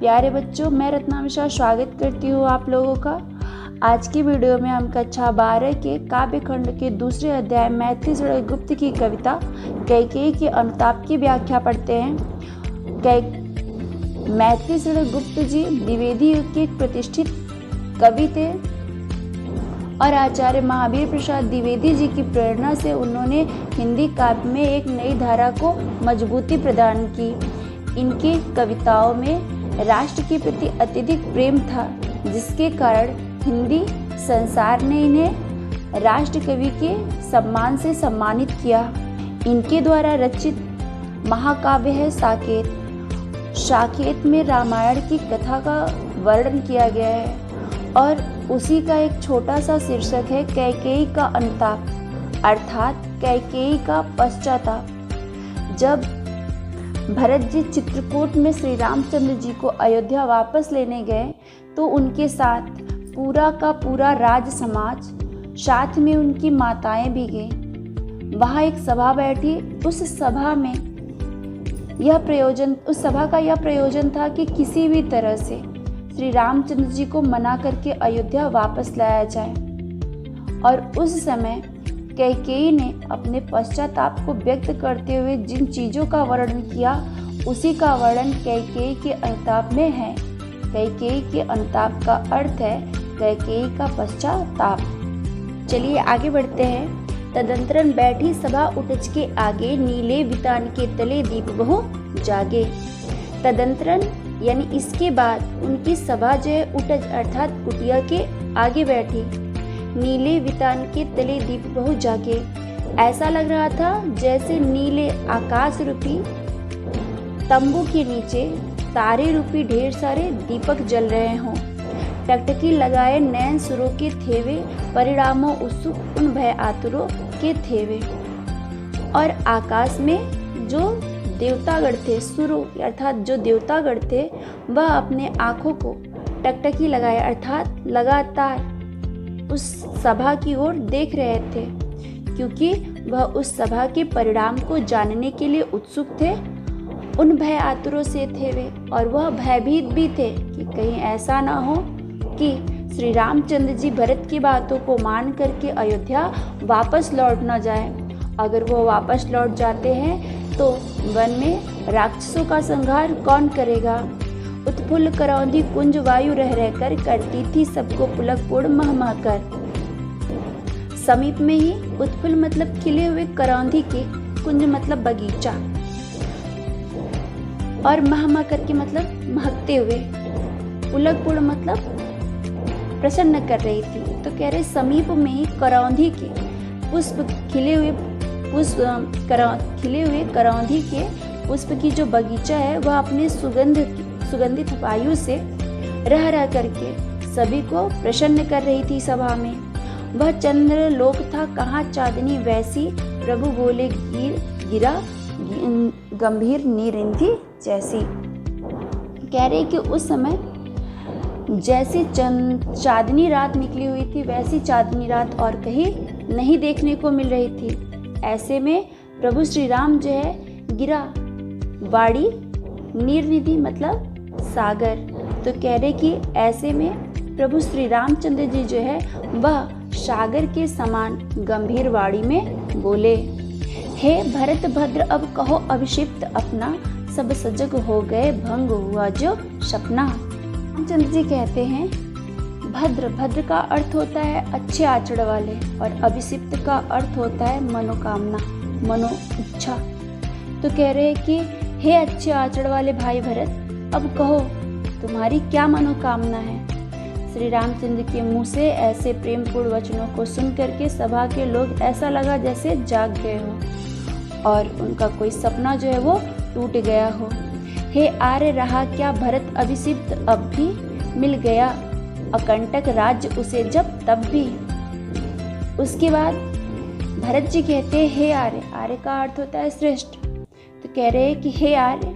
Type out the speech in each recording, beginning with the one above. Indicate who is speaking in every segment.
Speaker 1: प्यारे बच्चों, मैं रत्ना मिश्रा स्वागत करती हूँ आप लोगों का। आज की वीडियो में हम कक्षा 12 के काव्य खंड के दूसरे अध्याय मैथिली सड़क गुप्त की कविता कैकेयी के अनुताप की व्याख्या पढ़ते हैं। मैथिली सड़क गुप्त जी द्विवेदी युग के एक प्रतिष्ठित कवि थे और आचार्य महावीर प्रसाद द्विवेदी जी की प्रेरणा से उन्होंने हिंदी काव्य में एक नई धारा को मजबूती प्रदान की। इनकी कविताओं में राष्ट्र के प्रति अत्यधिक प्रेम था, जिसके कारण हिंदी संसार ने इन्हें राष्ट्र कवि के सम्मान से सम्मानित किया। इनके द्वारा रचित महाकाव्य है साकेत। साकेत में रामायण की कथा का वर्णन किया गया है और उसी का एक छोटा सा शीर्षक है कैकेयी का अनुताप, अर्थात कैकेयी का पश्चाताप। जब भरत जी चित्रकूट में श्री रामचंद्र जी को अयोध्या वापस लेने गए तो उनके साथ पूरा का पूरा राज समाज, साथ में उनकी माताएं भी गईं। वहाँ एक सभा बैठी। उस सभा का यह प्रयोजन था कि किसी भी तरह से श्री रामचंद्र जी को मना करके अयोध्या वापस लाया जाए। और उस समय कैकेयी ने अपने पश्चाताप को व्यक्त करते हुए जिन चीज़ों का वर्णन किया, उसी का वर्णन कैकेयी के अनुताप में है। कैकेयी के अनुताप का अर्थ है कैकेयी का पश्चाताप। चलिए आगे बढ़ते हैं। तदंतरन बैठी सभा उटज के आगे, नीले वितान के तले दीप बहु जागे। तदंतरन यानी इसके बाद उनकी सभा जो है उटज अर्थात कुटिया के आगे बैठी। नीले वितान के तले दीप बहु जागे। ऐसा लग रहा था जैसे नीले आकाश रूपी तंबू के नीचे तारे रूपी ढेर सारे दीपक जल रहे हों। टकटकी लगाए नैन सुरों के थेवे, परिणामों उत्सुक उन भय आतुरों के थेवे। और आकाश में जो देवतागण थे, सुरों अर्थात जो देवतागण थे, वह अपने आँखों को टकटकी लगाए अर्थात लगातार उस सभा की ओर देख रहे थे, क्योंकि वह उस सभा के परिणाम को जानने के लिए उत्सुक थे। उन भय आतुरों से थे वे, और वह भयभीत भी थे कि कहीं ऐसा ना हो कि श्री रामचंद्र जी भरत की बातों को मान करके अयोध्या वापस लौट न जाए। अगर वो वापस लौट जाते हैं तो वन में राक्षसों का संहार कौन करेगा। उत्फुल्ल करौंधी कुंज वायु रह रहकर करती थी सबको पुलक पूर्ण मह कर। समीप में ही उत्फुल्ल मतलब खिले हुए करौंधी के, कुंज मतलब बगीचा, और मह कर के मतलब महकते हुए, पुलक पूर्ण मतलब प्रसन्न कर रही थी। तो कह रहे समीप में ही करौंधी के पुष्प खिले हुए करौंधी के पुष्प की जो बगीचा है, वह अपने सुगंधित वायु से रह रह करके सभी को प्रसन्न कर रही थी। सभा में वह चंद्र लोक था, कहाँ चांदनी वैसी, प्रभु बोले गिरा गंभीर निरिंधी जैसी। कह रहे कि उस समय जैसी चांदनी रात निकली हुई थी, वैसी चांदनी रात और कहीं नहीं देखने को मिल रही थी। ऐसे में प्रभु श्री राम जो है गिरा वाड़ी, निर्निधि मतलब सागर। तो कह रहे कि ऐसे में प्रभु श्री रामचंद्र जी जो है वह सागर के समान गंभीर वाणी में बोले, हे भरत भद्र अब कहो अभिषिप्त अपना, सब सजग हो गए भंग हुआ जो सपना। रामचंद्र जी कहते हैं भद्र का अर्थ होता है अच्छे आचरण वाले, और अभिषिप्त का अर्थ होता है मनोकामना, मनो इच्छा। तो कह रहे हैं कि हे अच्छे आचरण वाले भाई भरत, अब कहो तुम्हारी क्या मनोकामना है। श्री रामचंद्र के मुंह से ऐसे प्रेमपूर्ण वचनों को सुन करके सभा के लोग ऐसा लगा जैसे जाग गए हो और उनका कोई सपना जो है वो टूट गया हो। हे आर्य रहा क्या भरत अभिषिप्त अब भी, मिल गया अकंटक राज्य उसे जब तब भी। उसके बाद भरत जी कहते हैं हे आर्य, आर्य का अर्थ होता है श्रेष्ठ। तो कह रहे हैं कि हे आर्य,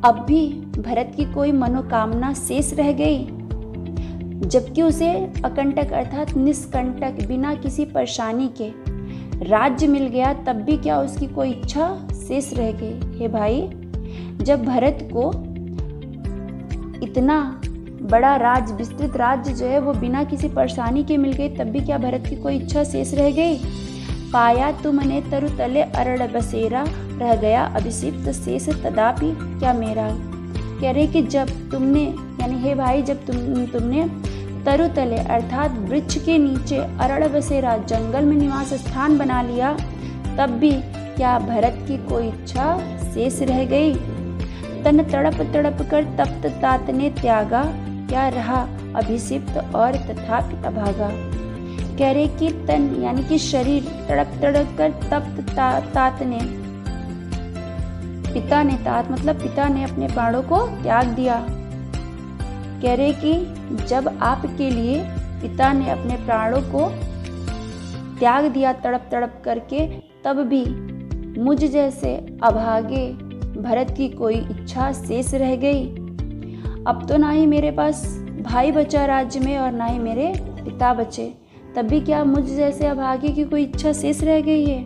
Speaker 1: अब भी भरत की कोई मनोकामना शेष रह गई, जबकि उसे अकंटक अर्थात निष्कंटक बिना किसी परेशानी के राज्य मिल गया, तब भी क्या उसकी कोई इच्छा शेष रह गई। हे भाई, जब भरत को इतना बड़ा विस्तृत राज्य जो है वो बिना किसी परेशानी के मिल गई, तब भी क्या भरत की कोई इच्छा शेष रह गई। पाया तुमने तरु तले अरड़ बसेरा, रह गया अभिषिप्त शेष तदापि क्या मेरा। कह रहे कि जब तुमने, यानी हे भाई, जब तुमने तरु तले अर्थात वृक्ष के नीचे अरड़ बसेरा जंगल में निवास स्थान बना लिया, तब भी क्या भरत की कोई इच्छा शेष रह गई। तन तड़प तड़प कर तप्त तात ने त्यागा, क्या रहा अभिषिप्त और तथापि अभागा। कह रहे कि तन यानी कि शरीर तड़प तड़प कर तप्त तात ने, पिता ने, तात मतलब पिता ने अपने प्राणों को त्याग दिया। कह रहे कि जब आपके लिए पिता ने अपने प्राणों को त्याग दिया तड़प तड़प करके, तब भी मुझ जैसे अभागे भरत की कोई इच्छा शेष रह गई। अब तो ना ही मेरे पास भाई बचा राज्य में और ना ही मेरे पिता बचे, तब भी क्या मुझ जैसे अभागे की कोई इच्छा शेष रह गई है।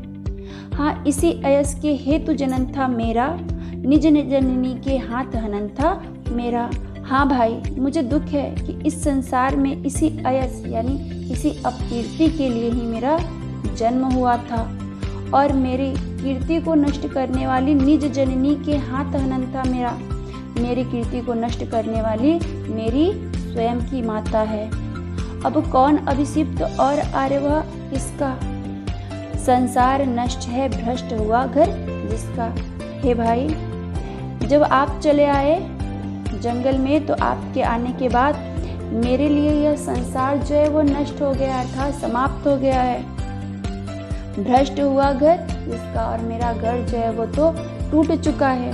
Speaker 1: हाँ, इसी अयस के हेतु जनन था मेरा, निज जननी के हाथ हनन था मेरा। हाँ भाई, मुझे दुख है कि इस संसार में इसी अयस यानी इसी अपकीर्ति के लिए ही मेरा जन्म हुआ था, और मेरी कीर्ति को नष्ट करने वाली निज जननी के हाथ हनन था मेरा। मेरी कीर्ति को नष्ट करने वाली मेरी स्वयं की माता है। अब कौन अभिषिप्त और आर्यवह किसका, संसार नष्ट है भ्रष्ट हुआ घर जिसका। हे भाई, जब आप चले आए जंगल में, तो आपके आने के बाद मेरे लिए यह संसार जो है वो नष्ट हो गया, अर्थात समाप्त हो गया है। भ्रष्ट हुआ घर जिसका, और मेरा घर जो है वो तो टूट चुका है।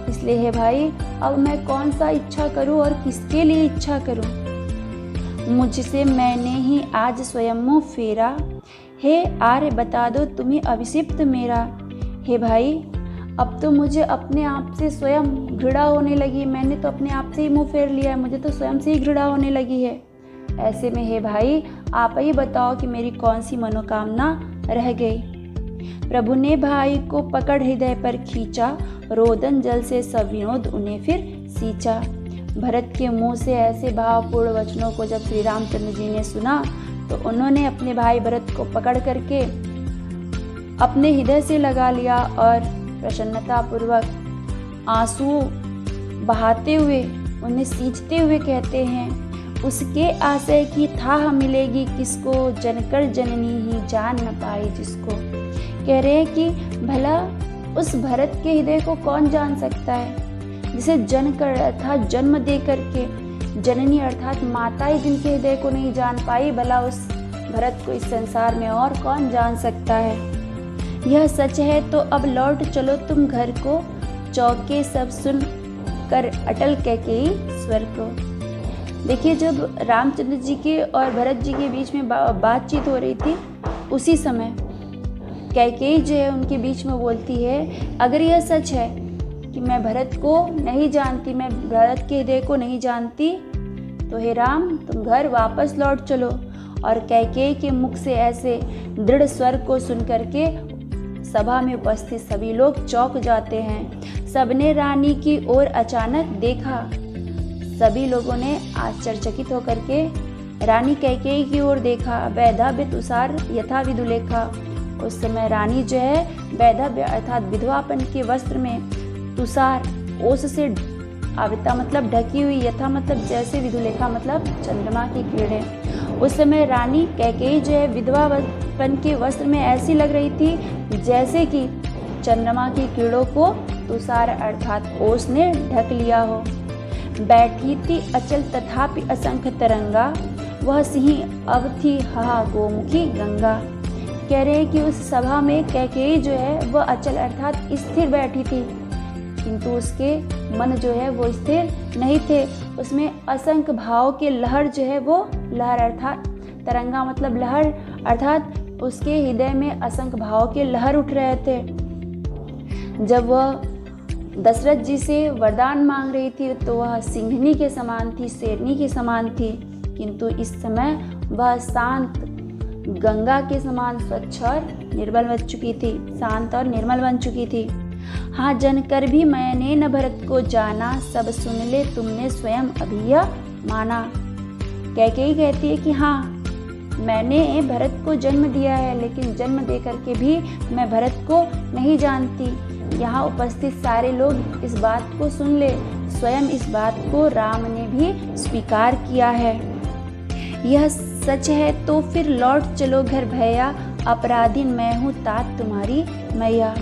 Speaker 1: इसलिए हे भाई, अब मैं कौन सा इच्छा करूं और किसके लिए इच्छा करूं। मुझसे मैंने ही आज स्वयं मुँह फेरा, हे आर्य बता दो तुम्हें अभिषिप्त मेरा। हे भाई, अब तो मुझे अपने आप से स्वयं घृणा होने लगी। मैंने तो अपने आप से ही मुंह फेर लिया है, मुझे तो स्वयं से ही घृणा होने लगी है। ऐसे में हे भाई, आप ही बताओ कि मेरी कौन सी मनोकामना रह गई। प्रभु ने भाई को पकड़ हृदय पर खींचा, रोदन जल से सब विनोद उन्हें फिर सींचा। भरत के मुंह से ऐसे भावपूर्ण वचनों को जब श्री रामचंद्र जी ने सुना, तो उन्होंने अपने भाई भरत को पकड़ करके अपने हृदय से लगा लिया और प्रसन्नता पूर्वक आंसू बहाते हुए उन्हें सींचते हुए कहते हैं, उसके आशय की थाह मिलेगी किसको, जनकर जननी ही जान न पाई जिसको। कह रहे हैं कि भला उस भरत के हृदय को कौन जान सकता है, जिसे जन कर अर्थात जन्म दे करके जननी अर्थात माता ही जिनके हृदय को नहीं जान पाई, भला उस भरत को इस संसार में और कौन जान सकता है। यह सच है तो अब लौट चलो तुम घर को, चौके सब सुन कर अटल कैकेयी स्वर को। देखिए, जब रामचंद्र जी के और भरत जी के बीच में बातचीत हो रही थी, उसी समय कैकेयी जो है उनके बीच में बोलती है, अगर यह सच है कि मैं भरत को नहीं जानती, मैं भरत के हृदय को नहीं जानती, तो हे राम तुम घर वापस लौट चलो। और कैकेयी के मुख से ऐसे दृढ़ स्वर को सुन करके सभा में उपस्थित सभी लोग चौंक जाते हैं। सबने रानी की ओर अचानक देखा, सभी लोगों ने आश्चर्यचकित होकर के रानी कैकेयी की ओर देखा। वैधव्य तुषार यथा विदुलेखा, उस समय रानी जो है वैधव्य अर्थात विधवापन के वस्त्र में तुषार ओस से आवृता मतलब ढकी हुई, यथा मतलब जैसे, विदुलेखा मतलब चंद्रमा की किरणें। उस समय रानी कैकेयी जो है विधवापन के वस्त्र में ऐसी लग रही थी जैसे कि चंद्रमा की किरणों को तुषार अर्थात ओस ने ढक लिया हो। बैठी थी अचल तथापि असंख्य तरंगा, वह सिंह अब थी हा गोमुखी गंगा। कह रहे हैं कि उस सभा में कैकेयी जो है वह अचल अर्थात स्थिर बैठी थी, किंतु उसके मन जो है वो स्थिर नहीं थे। उसमें असंख्य भाव के लहर जो है वो लहर अर्थात तरंगा मतलब लहर अर्थात उसके हृदय में असंख्य भाव के लहर उठ रहे थे। जब वह दशरथ जी से वरदान मांग रही थी तो वह सिंहनी के समान थी, शेरनी के समान थी, किंतु इस समय वह शांत गंगा के समान स्वच्छ और निर्मल बन चुकी थी, शांत और निर्मल बन चुकी थी। हाँ जानकर भी मैंने न भरत को जाना, सब सुन ले तुमने स्वयं अभी यह माना। कैकेयी कहती है कि हाँ मैंने भरत को जन्म दिया है, लेकिन जन्म दे करके भी मैं भरत को नहीं जानती। यहाँ उपस्थित सारे लोग इस बात को सुन ले, स्वयं इस बात को राम ने भी स्वीकार किया है। यह सच है तो फिर लौट चलो घर भैया, अपराधी मैं हूँ तात तुम्हारी मैया।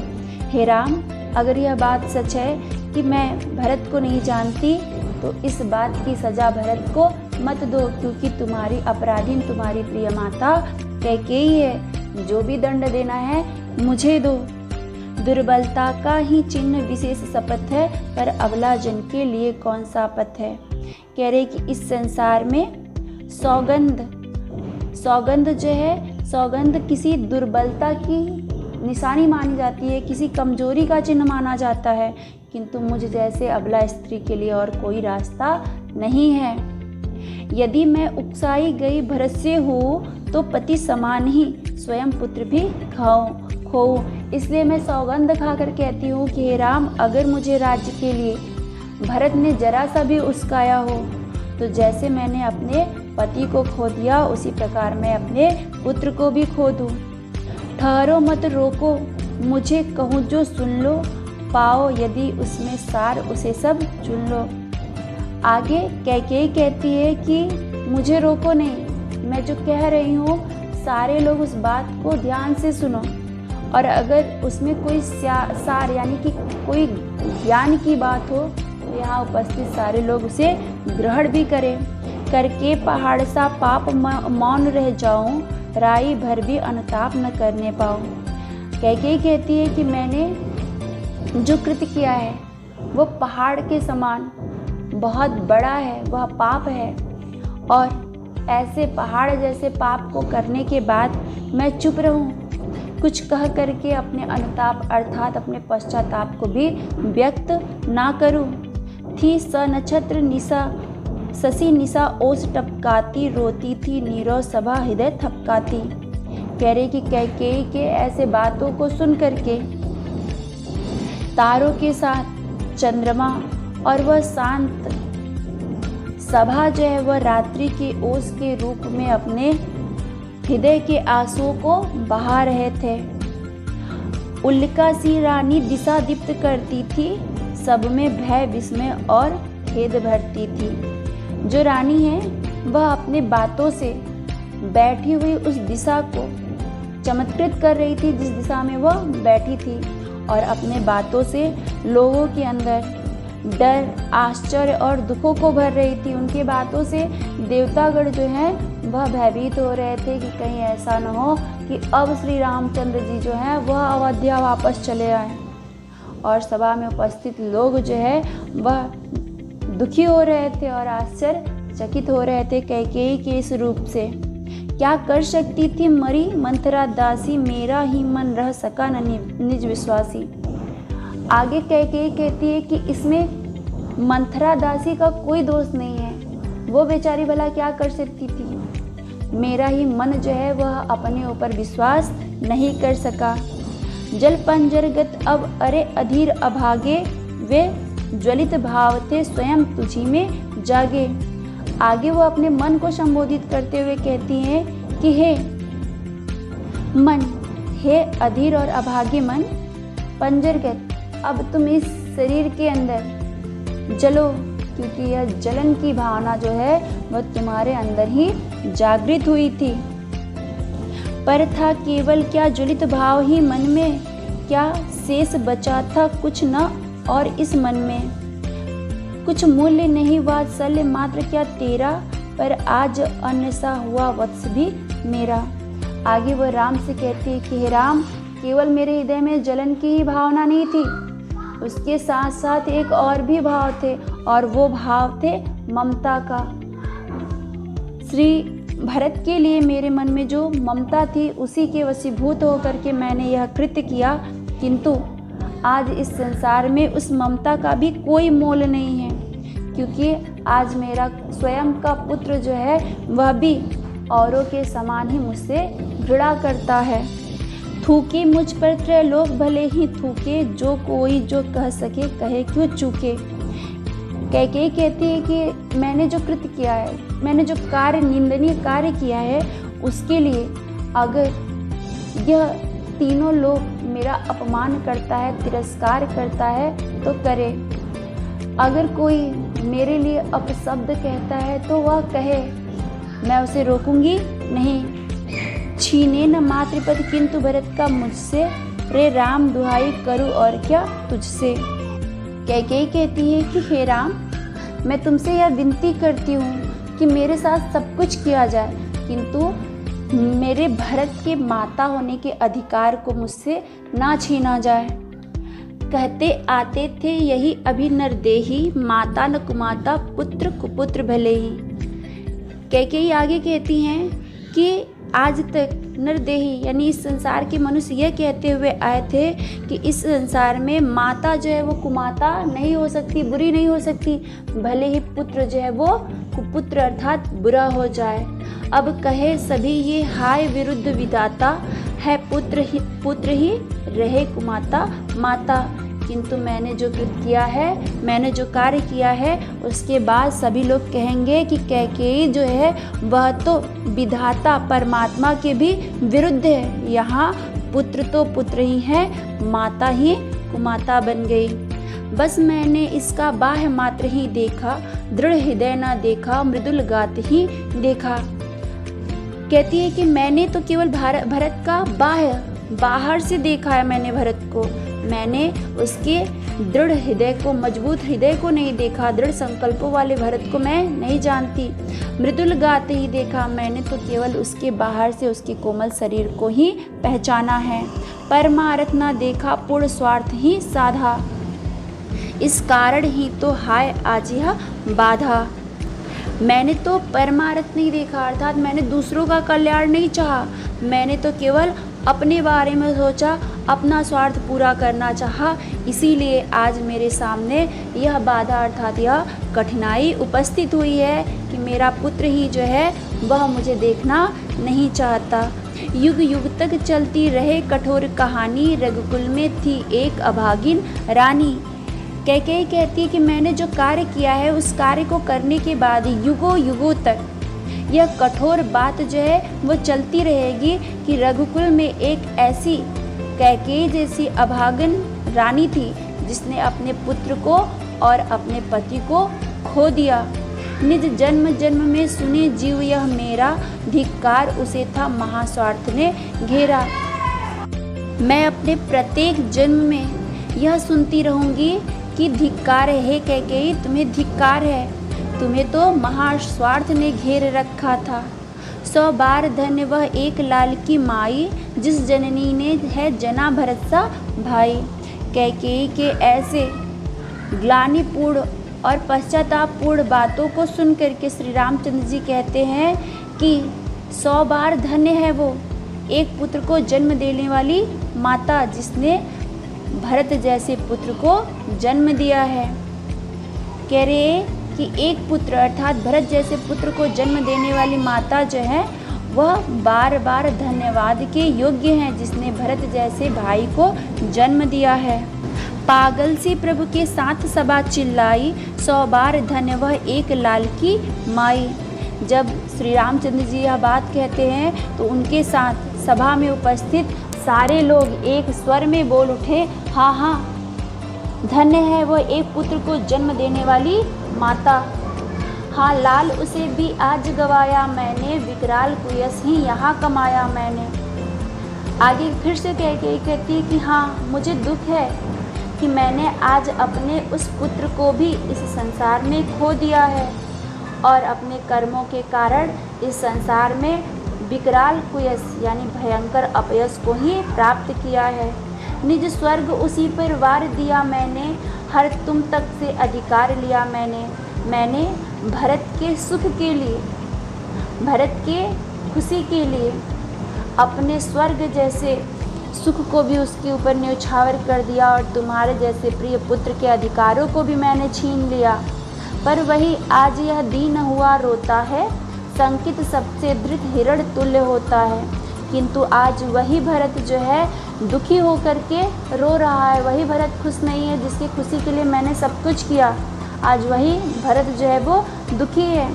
Speaker 1: हे राम, अगर यह बात सच है कि मैं भरत को नहीं जानती तो इस बात की सजा भरत को मत दो, क्योंकि तुम्हारी अपराधी तुम्हारी प्रिय माता कैकेयी है। जो भी दंड देना है मुझे दो। दुर्बलता का ही चिन्ह विशेष शपथ है, पर अबला जन के लिए कौन सा पथ है। कह रहे कि इस संसार में सौगंध जो है, सौगंध किसी दुर्बलता की निशानी मानी जाती है, किसी कमजोरी का चिन्ह माना जाता है, किंतु मुझ जैसे अबला स्त्री के लिए और कोई रास्ता नहीं है। यदि मैं उकसाई गई भरत से हूँ तो पति समान ही स्वयं पुत्र भी खोऊं। इसलिए मैं सौगंध खाकर कहती हूँ कि हे राम, अगर मुझे राज्य के लिए भरत ने जरा सा भी उस्काया हो तो जैसे मैंने अपने पति को खो दिया उसी प्रकार मैं अपने पुत्र को भी खो दूँ। ठहरो मत रोको मुझे कहूँ जो सुन लो, पाओ यदि उसमें सार उसे सब चुन लो। आगे कैकेयी कहती है कि मुझे रोको नहीं, मैं जो कह रही हूँ सारे लोग उस बात को ध्यान से सुनो, और अगर उसमें कोई सार यानी कि कोई ज्ञान की बात हो तो यहाँ उपस्थित सारे लोग उसे ग्रहण भी करें। करके पहाड़ सा पाप मौन रह जाऊं, राई भर भी अनुताप न करने पाऊं। कैकेयी कहती है कि मैंने जो कृत्य किया है वो पहाड़ के समान बहुत बड़ा है, वह पाप है, और ऐसे पहाड़ जैसे पाप को करने के बाद मैं चुप रहूं, कुछ कह करके अपने अनुताप अर्थात अपने पश्चाताप को भी व्यक्त ना करूं। थी स नक्षत्र निशा शशि निशा ओस टपकाती, रोती थी नीरव सभा हृदय थपकाती। कह रहे कि कैकेयी के ऐसे बातों को सुन करके तारों के साथ चंद्रमा और वह शांत सभा जो है वह रात्रि के ओस के रूप में अपने हृदय के आंसुओं को बहा रहे थे। उल्का सी रानी दिशा दीप्त करती थी, सब में भय विस्मय और खेद भरती थी। जो रानी है वह अपने बातों से बैठी हुई उस दिशा को चमत्कृत कर रही थी जिस दिशा में वह बैठी थी, और अपने बातों से लोगों के अंदर डर, आश्चर्य और दुखों को भर रही थी। उनके बातों से देवतागण जो हैं वह भयभीत हो रहे थे कि कहीं ऐसा न हो कि अब श्री रामचंद्र जी जो हैं वह अयोध्या वापस चले आए। और सभा में उपस्थित लोग जो है वह दुखी हो रहे थे और आश्चर्यचकित हो रहे थे कैकेयी के इस रूप से। क्या कर सकती थी मरी मंथरा दासी, मेरा ही मन रह सका न निज विश्वासी। आगे कैकेयी कहती है कि इसमें मंथरा दासी का कोई दोष नहीं है, वो बेचारी भला क्या कर सकती थी। मेरा ही मन जो है वह अपने ऊपर विश्वास नहीं कर सका। जल पंजरगत अब अरे अधीर अभागे, वे ज्वलित भाव थे स्वयं तुझी में जागे। आगे वो अपने मन को संबोधित करते हुए कहती हैं कि हे मन, हे अधीर और अभागे मन, पंजरगत अब तुम इस शरीर के अंदर जलो, क्योंकि यह जलन की भावना जो है वह तुम्हारे अंदर ही जागृत हुई थी। पर था केवल क्या ज्वलित भाव ही मन में, क्या शेष बचा था कुछ न और इस मन में। कुछ मूल्य नहीं वात्सल्य मात्र क्या तेरा, पर आज अन्य सा हुआ वत्स भी मेरा। आगे वह राम से कहती है कि हे राम, केवल मेरे हृदय में जलन की ही भावना नहीं थी, उसके साथ साथ एक और भी भाव थे, और वो भाव थे ममता का। श्री भरत के लिए मेरे मन में जो ममता थी उसी के वशीभूत होकर के मैंने यह कृत्य किया, किंतु आज इस संसार में उस ममता का भी कोई मोल नहीं है, क्योंकि आज मेरा स्वयं का पुत्र जो है वह भी औरों के समान ही मुझसे घृणा करता है। थूके मुझ पर त्रैलोक भले ही थूके, जो कोई जो कह सके कहे क्यों चूके। कैकेयी कहती है कि मैंने जो कृत्य किया है, मैंने जो कार्य निंदनीय कार्य किया है, उसके लिए अगर यह तीनों लोग मेरा अपमान करता है, तिरस्कार करता है तो करे। अगर कोई मेरे लिए अपशब्द कहता है तो वह कहे, मैं उसे रोकूंगी नहीं। छीने न मातृपद किंतु भरत का मुझसे, रे राम दुहाई करूँ और क्या तुझसे। कैकेयी कहती है कि हे राम, मैं तुमसे यह विनती करती हूँ कि मेरे साथ सब कुछ किया जाए, किंतु मेरे भरत के माता होने के अधिकार को मुझसे ना छीना जाए। कहते आते थे यही अभी नरदेही, माता न कुमाता पुत्र कुपुत्र भले ही। कैकेयी आगे कहती हैं कि आज तक नरदेही यानी इस संसार के मनुष्य यह कहते हुए आए थे कि इस संसार में माता जो है वो कुमाता नहीं हो सकती, बुरी नहीं हो सकती, भले ही पुत्र जो है वो कुपुत्र अर्थात बुरा हो जाए। अब कहे सभी ये हाय विरुद्ध विधाता, है पुत्र ही रहे कुमाता माता। किंतु मैंने जो कृत्य किया है, मैंने जो कार्य किया है, उसके बाद सभी लोग कहेंगे कि कैकेयी जो है वह तो विधाता परमात्मा के भी विरुद्ध है। यहाँ पुत्र तो पुत्र ही है, माता ही कुमाता बन गई। बस मैंने इसका बाह्य मात्र ही देखा, दृढ़ हृदय ना देखा, मृदुल गात ही देखा। कहती है कि मैंने तो केवल भरत का बाहर से देखा है, मैंने भरत को, मैंने उसके दृढ़ हृदय को, मजबूत हृदय को नहीं देखा, दृढ़ संकल्पों वाले भरत को मैं नहीं जानती। मृदुल गाते ही देखा, मैंने तो केवल उसके बाहर से उसके कोमल शरीर को ही पहचाना है। परमार्थ ना देखा, पूर्ण स्वार्थ ही साधा, इस कारण ही तो हाय आज यह बाधा। मैंने तो परमार्थ नहीं देखा, अर्थात मैंने दूसरों का कल्याण नहीं चाहा, मैंने तो केवल अपने बारे में सोचा, अपना स्वार्थ पूरा करना चाहा। इसीलिए आज मेरे सामने यह बाधा अर्थात यह कठिनाई उपस्थित हुई है कि मेरा पुत्र ही जो है वह मुझे देखना नहीं चाहता। युग युग तक चलती रहे कठोर कहानी, रघुकुल में थी एक अभागिन रानी। कैकेयी कहती है कि मैंने जो कार्य किया है उस कार्य को करने के बाद युगों युगों तक यह कठोर बात जो है वो चलती रहेगी कि रघुकुल में एक ऐसी कैकेयी जैसी अभागन रानी थी जिसने अपने पुत्र को और अपने पति को खो दिया। निज जन्म जन्म में सुने जीव यह मेरा, धिक्कार उसे था महास्वार्थ ने घेरा। मैं अपने प्रत्येक जन्म में यह सुनती रहूँगी कि धिक्कार है कैकेयी, तुम्हें धिक्कार है, तुम्हें तो महास्वार्थ ने घेर रखा था। 100 बार धन्य वह एक लाल की माई, जिस जननी ने है जना भरत सा भाई। कैकेयी के ऐसे ग्लानिपूर्ण और पश्चातापपूर्ण बातों को सुन करके श्री रामचंद्र जी कहते हैं कि 100 बार धन्य है वो एक पुत्र को जन्म देने वाली माता, जिसने भरत जैसे पुत्र को जन्म दिया है। कह रहे कि एक पुत्र अर्थात भरत जैसे पुत्र को जन्म देने वाली माता जो है वह बार बार धन्यवाद के योग्य हैं, जिसने भरत जैसे भाई को जन्म दिया है। पागल सी प्रभु के साथ सभा चिल्लाई, 100 बार धन्य वह एक लाल की माई। जब श्री रामचंद्र जी यह बात कहते हैं तो उनके साथ सभा में उपस्थित सारे लोग एक स्वर में बोल उठे, हाँ हाँ, धन्य है वह एक पुत्र को जन्म देने वाली माता। हाँ, लाल उसे भी आज गवाया मैंने, विकराल कुयस ही यहाँ कमाया मैंने। आगे फिर से कैकेयी कहती है कि हाँ, मुझे दुख है कि मैंने आज अपने उस पुत्र को भी इस संसार में खो दिया है और अपने कर्मों के कारण इस संसार में विकराल कुयस यानी भयंकर अपयश को ही प्राप्त किया है। निज स्वर्ग उसी पर वार दिया मैंने, हर तुम तक से अधिकार लिया मैंने भरत के सुख के लिए, भरत के खुशी के लिए अपने स्वर्ग जैसे सुख को भी उसके ऊपर न्यौछावर कर दिया और तुम्हारे जैसे प्रिय पुत्र के अधिकारों को भी मैंने छीन लिया। पर वही आज यह दीन हुआ रोता है, संकित सबसे धृत हिरण तुल्य होता है। किंतु आज वही भरत जो है दुखी होकर के रो रहा है। वही भरत खुश नहीं है जिसकी खुशी के लिए मैंने सब कुछ किया। आज वही भरत जो है वो दुखी है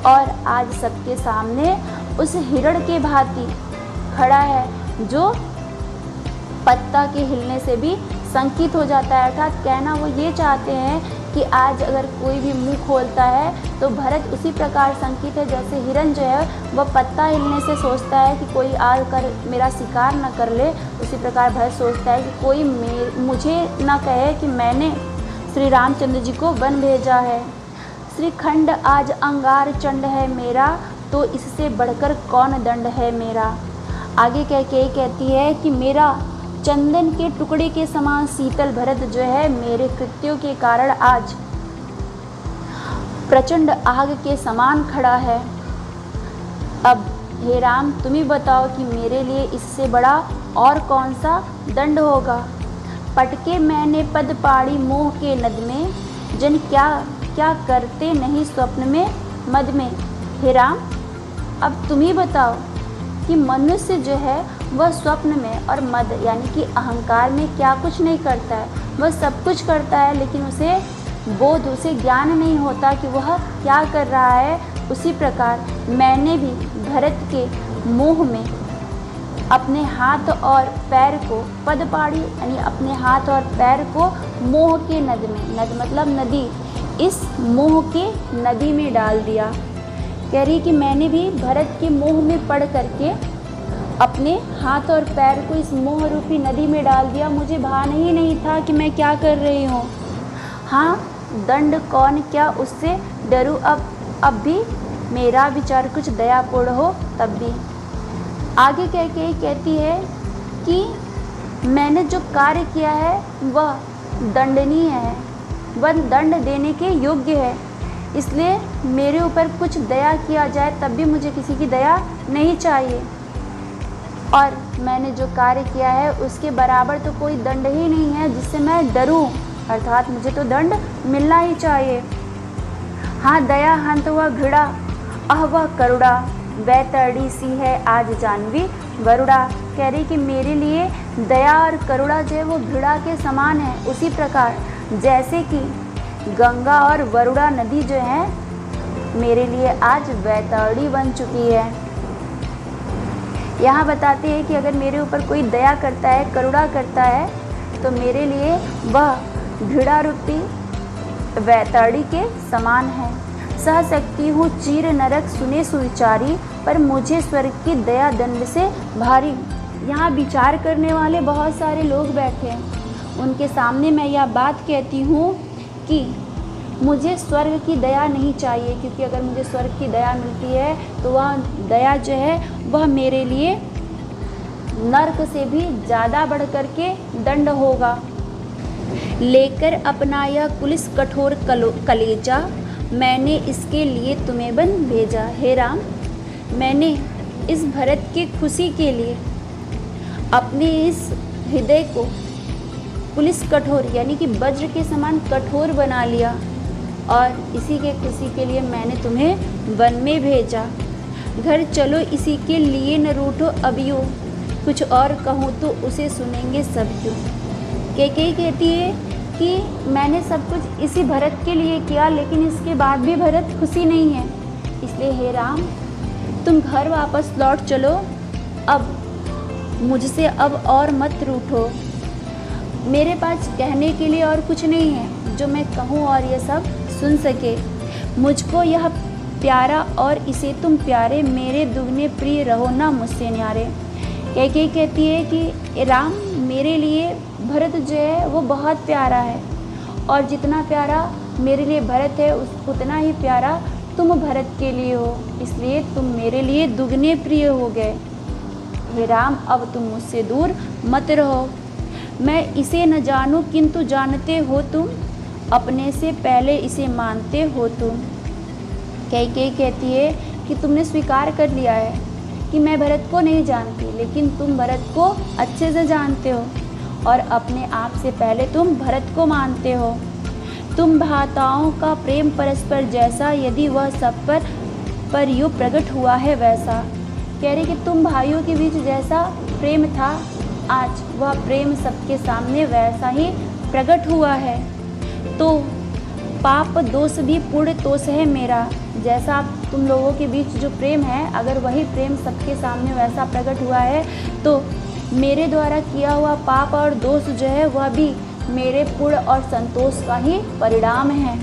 Speaker 1: और आज सबके सामने उस हिरण के भांति खड़ा है जो पत्ता के हिलने से भी संकित हो जाता है। अर्थात कहना वो ये चाहते हैं कि आज अगर कोई भी मुंह खोलता है तो भरत उसी प्रकार संकित है जैसे हिरण जो है वह पत्ता हिलने से सोचता है कि कोई आकर मेरा शिकार न कर ले। उसी प्रकार भरत सोचता है कि कोई मुझे न कहे कि मैंने श्री रामचंद्र जी को वन भेजा है। श्रीखंड आज अंगार चंड है मेरा, तो इससे बढ़कर कौन दंड है मेरा। आगे कह के कहती है कि मेरा चंदन के टुकड़े के समान शीतल भरत जो है मेरे कृत्यों के कारण आज प्रचंड आग के समान खड़ा है। अब हे राम तुम ही बताओ कि मेरे लिए इससे बड़ा और कौन सा दंड होगा। पटके मैंने पद पाड़ी मोह के नद में, जन क्या क्या करते नहीं स्वप्न में मद में। हे राम अब तुम ही बताओ कि मनुष्य जो है वह स्वप्न में और मद यानी कि अहंकार में क्या कुछ नहीं करता है। वह सब कुछ करता है लेकिन उसे बोध, उसे ज्ञान नहीं होता कि वह क्या कर रहा है। उसी प्रकार मैंने भी भरत के मोह में अपने हाथ और पैर को पदपाड़ी यानी अपने हाथ और पैर को मोह के नद में, नद मतलब नदी, इस मोह के नदी में डाल दिया। कह रही कि मैंने भी भरत के मोह में पड़ करके अपने हाथ और पैर को इस मोह रूपी नदी में डाल दिया। मुझे भान ही नहीं था कि मैं क्या कर रही हूँ। हाँ दंड कौन क्या उससे डरूँ अब भी मेरा विचार कुछ दयापूर्ण हो तब भी। आगे कह के कहती है कि मैंने जो कार्य किया है वह दंडनीय है, वह दंड देने के योग्य है, इसलिए मेरे ऊपर कुछ दया किया जाए तब भी मुझे किसी की दया नहीं चाहिए। और मैंने जो कार्य किया है उसके बराबर तो कोई दंड ही नहीं है जिससे मैं डरूं, अर्थात मुझे तो दंड मिलना ही चाहिए। हाँ दया हंत वह घृणा अह वह करुणा, वैतरणी सी है आज जानवी वरुणा। कह रही कि मेरे लिए दया और करुणा जो है वो घृणा के समान है। उसी प्रकार जैसे कि गंगा और वरुणा नदी जो है मेरे लिए आज वैतरणी बन चुकी है। यहाँ बताते हैं कि अगर मेरे ऊपर कोई दया करता है, करुणा करता है तो मेरे लिए वह घृणा रूपी वैतरणी के समान है। सह सकती हूँ चीर नरक सुने सुविचारी, पर मुझे स्वर्ग की दया दंड से भारी। यहाँ विचार करने वाले बहुत सारे लोग बैठे हैं, उनके सामने मैं यह बात कहती हूँ कि मुझे स्वर्ग की दया नहीं चाहिए, क्योंकि अगर मुझे स्वर्ग की दया मिलती है तो वह दया जो है वह मेरे लिए नरक से भी ज़्यादा बढ़ कर के दंड होगा। लेकर अपना यह कुलिस कठोर कलेजा, मैंने इसके लिए तुम्हें बन भेजा। हे राम मैंने इस भरत की खुशी के लिए अपने इस हृदय को पुलिस कठोर यानी कि वज्र के समान कठोर बना लिया और इसी के खुशी के लिए मैंने तुम्हें वन में भेजा। घर चलो इसी के लिए न रूठो अबियो, कुछ और कहूँ तो उसे सुनेंगे सब क्यों। कैकेयी कहती है कि मैंने सब कुछ इसी भरत के लिए किया, लेकिन इसके बाद भी भरत खुशी नहीं है। इसलिए हे राम तुम घर वापस लौट चलो, अब मुझसे अब और मत रूठो। मेरे पास कहने के लिए और कुछ नहीं है जो मैं कहूँ और ये सब सुन सके। मुझको यह प्यारा और इसे तुम प्यारे, मेरे दुगने प्रिय रहो ना मुझसे न्यारे। कैकेयी कहती है कि राम मेरे लिए भरत जो है वो बहुत प्यारा है, और जितना प्यारा मेरे लिए भरत है उतना ही प्यारा तुम भरत के लिए हो, इसलिए तुम मेरे लिए दुगने प्रिय हो गए। हे राम अब तुम मुझसे दूर मत रहो। मैं इसे न जानूं किंतु जानते हो तुम, अपने से पहले इसे मानते हो तुम। कैकेयी कहती है कि तुमने स्वीकार कर लिया है कि मैं भरत को नहीं जानती, लेकिन तुम भरत को अच्छे से जानते हो और अपने आप से पहले तुम भरत को मानते हो। तुम भ्राताओं का प्रेम परस्पर जैसा, यदि वह सब पर यूँ प्रकट हुआ है वैसा। कह रहे कि तुम भाइयों के बीच जैसा प्रेम था, आज वह प्रेम सबके सामने वैसा ही प्रकट हुआ है। तो पाप दोष भी पुण्य तोष है मेरा। जैसा तुम लोगों के बीच जो प्रेम है, अगर वही प्रेम सबके सामने वैसा प्रकट हुआ है, तो मेरे द्वारा किया हुआ पाप और दोष जो है वह भी मेरे पुण्य और संतोष का ही परिणाम है।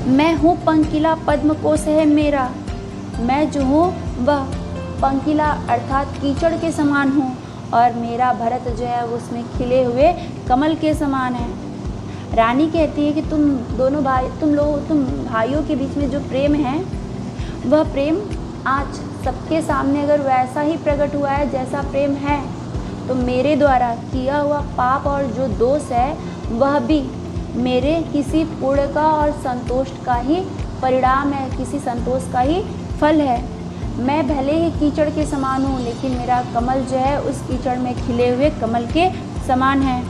Speaker 1: मैं हूँ पंकिला, पद्म कोश है मेरा। मैं जो हूँ वह पंकिला अर्थात कीचड़ के समान हूँ, और मेरा भरत जो है उसमें खिले हुए कमल के समान है। रानी कहती है कि तुम भाइयों के बीच में जो प्रेम है, वह प्रेम आज सबके सामने अगर वैसा ही प्रकट हुआ है जैसा प्रेम है, तो मेरे द्वारा किया हुआ पाप और जो दोष है वह भी मेरे किसी पुण्य का और संतोष का ही परिणाम है, किसी संतोष का ही फल है। मैं भले ही कीचड़ के समान हूँ, लेकिन मेरा कमल जो है उस कीचड़ में खिले हुए कमल के समान है।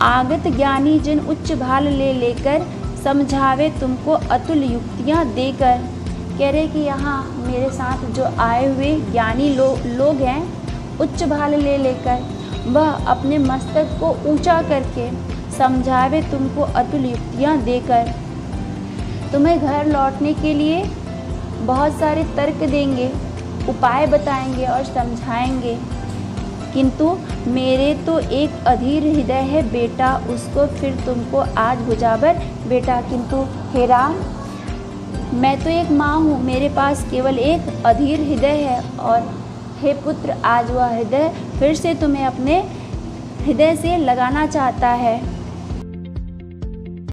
Speaker 1: आगत ज्ञानी जिन उच्च भाल ले लेकर, समझावे तुमको अतुल युक्तियाँ देकर। कह रहे कि यहाँ मेरे साथ जो आए हुए ज्ञानी लोग हैं, उच्च भाल ले लेकर वह अपने मस्तक को ऊंचा करके समझावे तुमको अतुल युक्तियाँ देकर। तुम्हें घर लौटने के लिए बहुत सारे तर्क देंगे, उपाय बताएंगे और समझाएंगे, किंतु मेरे तो एक अधीर हृदय है बेटा, उसको फिर तुमको आज भुजावर बेटा। किंतु हे राम, मैं तो एक माँ हूँ, मेरे पास केवल एक अधीर हृदय है, और हे पुत्र, आज वह हृदय फिर से तुम्हें अपने हृदय से लगाना चाहता है।